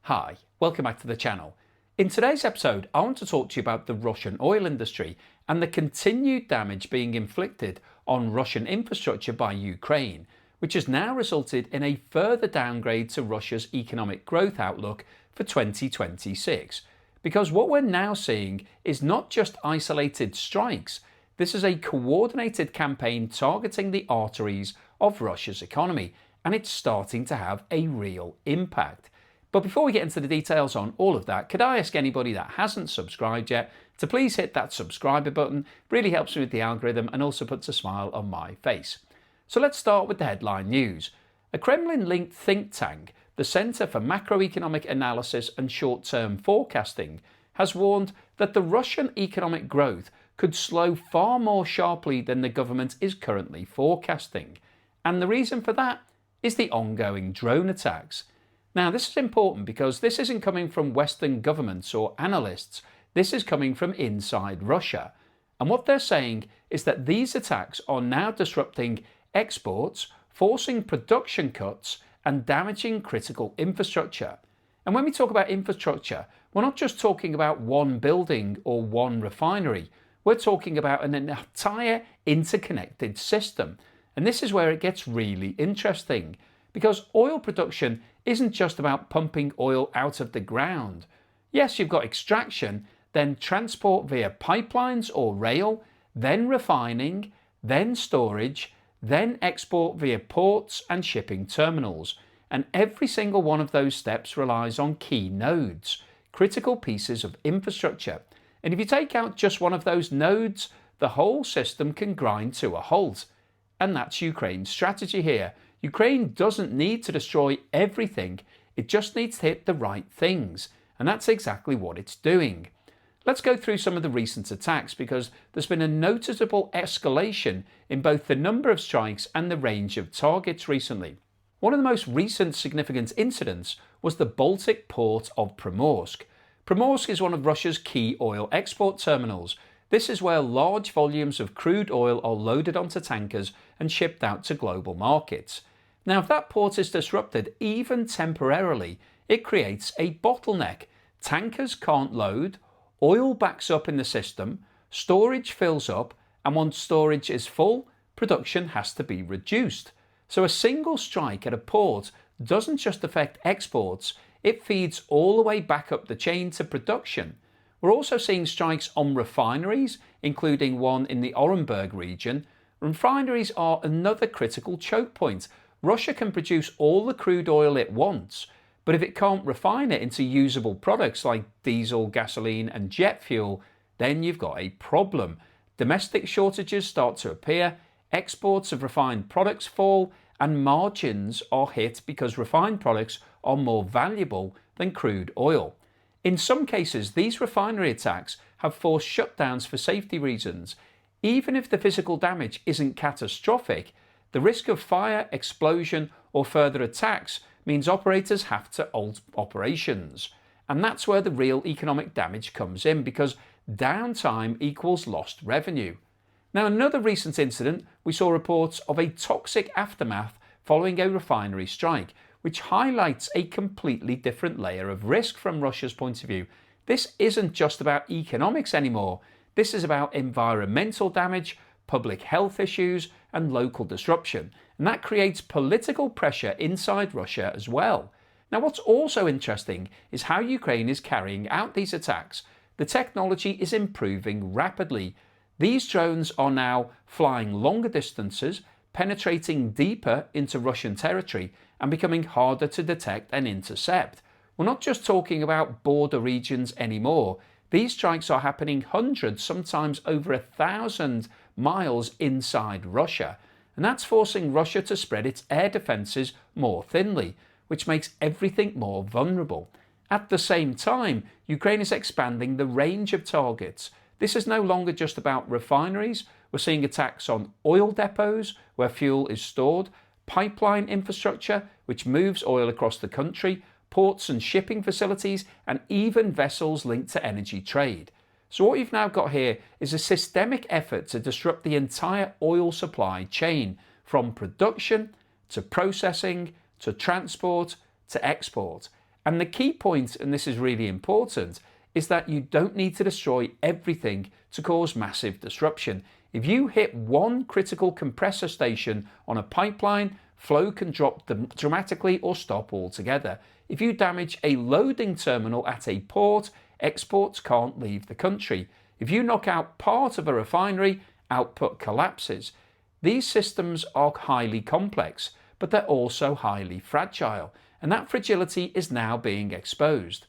Hi, welcome back to the channel. In today's episode, I want to talk to you about the Russian oil industry and the continued damage being inflicted on Russian infrastructure by Ukraine, which has now resulted in a further downgrade to Russia's economic growth outlook for 2026. Because what we're now seeing is not just isolated strikes, this is a coordinated campaign targeting the arteries of Russia's economy, and it's starting to have a real impact. But before we get into the details on all of that, could I ask anybody that hasn't subscribed yet to please hit that subscriber button? It really helps me with the algorithm and also puts a smile on my face. So let's start with the headline news. A Kremlin-linked think tank, the Center for Macroeconomic Analysis and Short-Term Forecasting, has warned that the Russian economic growth could slow far more sharply than the government is currently forecasting. And the reason for that is the ongoing drone attacks. Now, this is important because this isn't coming from Western governments or analysts. This is coming from inside Russia. And what they're saying is that these attacks are now disrupting exports, forcing production cuts, and damaging critical infrastructure. And when we talk about infrastructure, we're not just talking about one building or one refinery. We're talking about an entire interconnected system. And this is where it gets really interesting, because oil production isn't just about pumping oil out of the ground. Yes, you've got extraction, then transport via pipelines or rail, then refining, then storage, then export via ports and shipping terminals. And every single one of those steps relies on key nodes, critical pieces of infrastructure. And if you take out just one of those nodes, the whole system can grind to a halt. And that's Ukraine's strategy here. Ukraine doesn't need to destroy everything, it just needs to hit the right things, and that's exactly what it's doing. Let's go through some of the recent attacks, because there's been a noticeable escalation in both the number of strikes and the range of targets recently. One of the most recent significant incidents was the Baltic port of Primorsk. Primorsk is one of Russia's key oil export terminals. This is where large volumes of crude oil are loaded onto tankers and shipped out to global markets. Now, if that port is disrupted, even temporarily, it creates a bottleneck. Tankers can't load, oil backs up in the system, storage fills up, and once storage is full, production has to be reduced. So a single strike at a port doesn't just affect exports, it feeds all the way back up the chain to production. We're also seeing strikes on refineries, including one in the Orenburg region. Refineries are another critical choke point. Russia can produce all the crude oil it wants, but if it can't refine it into usable products like diesel, gasoline and jet fuel, then you've got a problem. Domestic shortages start to appear, exports of refined products fall, and margins are hit because refined products are more valuable than crude oil. In some cases, these refinery attacks have forced shutdowns for safety reasons. Even if the physical damage isn't catastrophic, the risk of fire, explosion, or further attacks means operators have to halt operations. And that's where the real economic damage comes in, because downtime equals lost revenue. Now, another recent incident, we saw reports of a toxic aftermath following a refinery strike, which highlights a completely different layer of risk from Russia's point of view. This isn't just about economics anymore. This is about environmental damage, public health issues, and local disruption. And that creates political pressure inside Russia as well. Now, what's also interesting is how Ukraine is carrying out these attacks. The technology is improving rapidly. These drones are now flying longer distances, penetrating deeper into Russian territory, and becoming harder to detect and intercept. We're not just talking about border regions anymore. These strikes are happening hundreds, sometimes over 1,000 miles inside Russia. And that's forcing Russia to spread its air defences more thinly, which makes everything more vulnerable. At the same time, Ukraine is expanding the range of targets. This is no longer just about refineries. We're seeing attacks on oil depots where fuel is stored, pipeline infrastructure which moves oil across the country, ports and shipping facilities, and even vessels linked to energy trade. So what you've now got here is a systemic effort to disrupt the entire oil supply chain, from production to processing to transport to export. And the key point, and this is really important, is that you don't need to destroy everything to cause massive disruption. If you hit one critical compressor station on a pipeline, flow can drop dramatically or stop altogether. If you damage a loading terminal at a port, exports can't leave the country. If you knock out part of a refinery, output collapses. These systems are highly complex, but they're also highly fragile, and that fragility is now being exposed.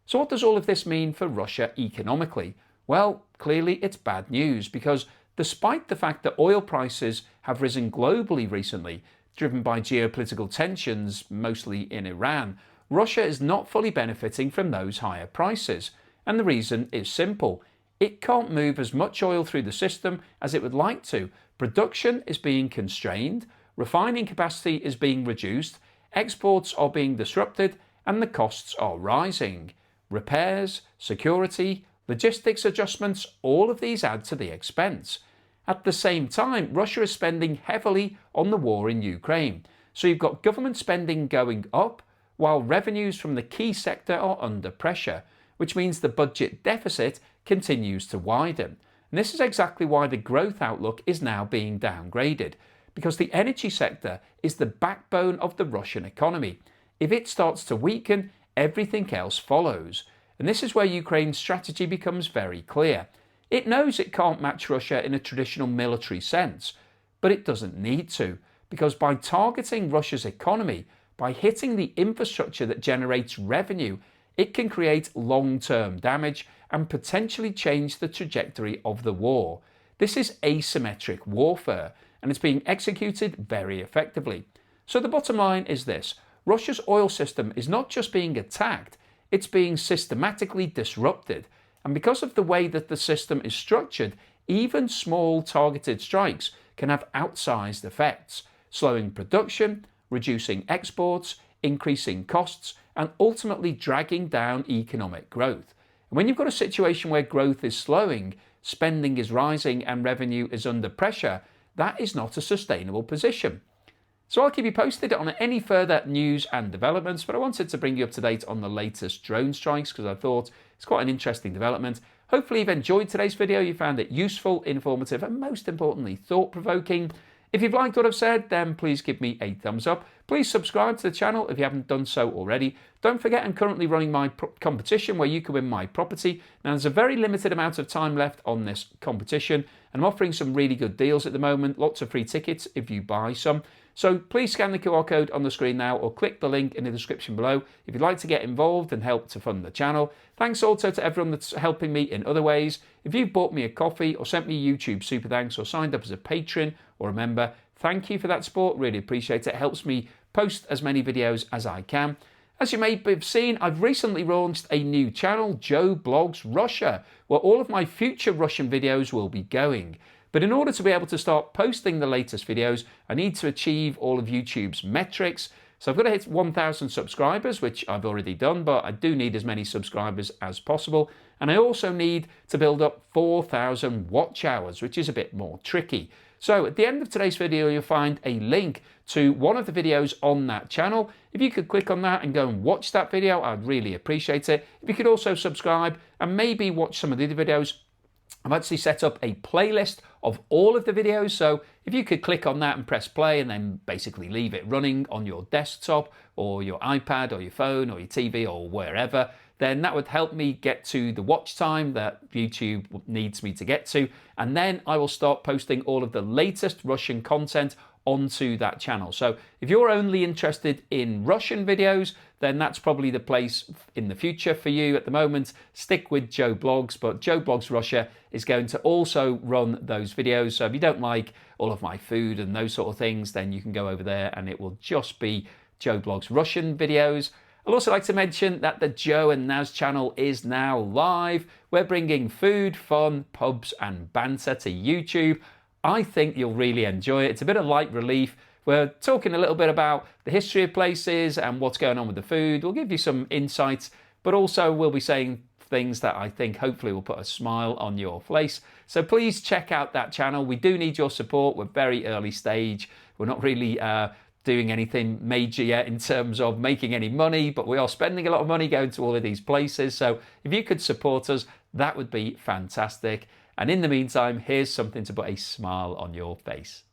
So what does all of this mean for Russia economically? Well, clearly it's bad news, because despite the fact that oil prices have risen globally recently, driven by geopolitical tensions, mostly in Iran, Russia is not fully benefiting from those higher prices. And the reason is simple. It can't move as much oil through the system as it would like to. Production is being constrained, refining capacity is being reduced, exports are being disrupted, and the costs are rising. Repairs, security, logistics adjustments, all of these add to the expense. At the same time, Russia is spending heavily on the war in Ukraine. So you've got government spending going up, while revenues from the key sector are under pressure, which means the budget deficit continues to widen. And this is exactly why the growth outlook is now being downgraded, because the energy sector is the backbone of the Russian economy. If it starts to weaken, everything else follows. And this is where Ukraine's strategy becomes very clear. It knows it can't match Russia in a traditional military sense, but it doesn't need to, because by targeting Russia's economy, by hitting the infrastructure that generates revenue, it can create long-term damage and potentially change the trajectory of the war. This is asymmetric warfare, and it's being executed very effectively. So the bottom line is this: Russia's oil system is not just being attacked, it's being systematically disrupted. And because of the way that the system is structured, even small targeted strikes can have outsized effects, slowing production, reducing exports, increasing costs, and ultimately dragging down economic growth. And when you've got a situation where growth is slowing, spending is rising, and revenue is under pressure, that is not a sustainable position. So I'll keep you posted on any further news and developments, but I wanted to bring you up to date on the latest drone strikes because I thought it's quite an interesting development. Hopefully you've enjoyed today's video, you found it useful, informative, and most importantly, thought-provoking. If you've liked what I've said, then please give me a thumbs up. Please subscribe to the channel if you haven't done so already. Don't forget I'm currently running my competition where you can win my property. Now there's a very limited amount of time left on this competition, and I'm offering some really good deals at the moment. Lots of free tickets if you buy some. So please scan the QR code on the screen now or click the link in the description below if you'd like to get involved and help to fund the channel. Thanks also to everyone that's helping me in other ways. If you've bought me a coffee or sent me YouTube super thanks or signed up as a patron or a member, thank you for that support. Really appreciate it. It helps me post as many videos as I can. As you may have seen, I've recently launched a new channel, Joe Blogs Russia, where all of my future Russian videos will be going. But in order to be able to start posting the latest videos, I need to achieve all of YouTube's metrics. So I've got to hit 1,000 subscribers, which I've already done, but I do need as many subscribers as possible. And I also need to build up 4,000 watch hours, which is a bit more tricky. So at the end of today's video, you'll find a link to one of the videos on that channel. If you could click on that and go and watch that video, I'd really appreciate it. If you could also subscribe and maybe watch some of the other videos, I've actually set up a playlist of all of the videos, so if you could click on that and press play and then basically leave it running on your desktop or your iPad or your phone or your TV or wherever, then that would help me get to the watch time that YouTube needs me to get to, and then I will start posting all of the latest Russian content onto that channel. So if you're only interested in Russian videos, then that's probably the place in the future for you. At the moment, stick with Joe Blogs, but Joe Blogs Russia is going to also run those videos. So if you don't like all of my food and those sort of things, then you can go over there and it will just be Joe Blogs Russian videos. I'd also like to mention that the Joe and Naz channel is now live. We're bringing food, fun, pubs and banter to YouTube. I think you'll really enjoy it. It's a bit of light relief. We're talking a little bit about the history of places and what's going on with the food. We'll give you some insights, but also we'll be saying things that I think hopefully will put a smile on your face. So please check out that channel. We do need your support. We're very early stage. We're not really doing anything major yet in terms of making any money, but we are spending a lot of money going to all of these places. So if you could support us, that would be fantastic. And in the meantime, here's something to put a smile on your face.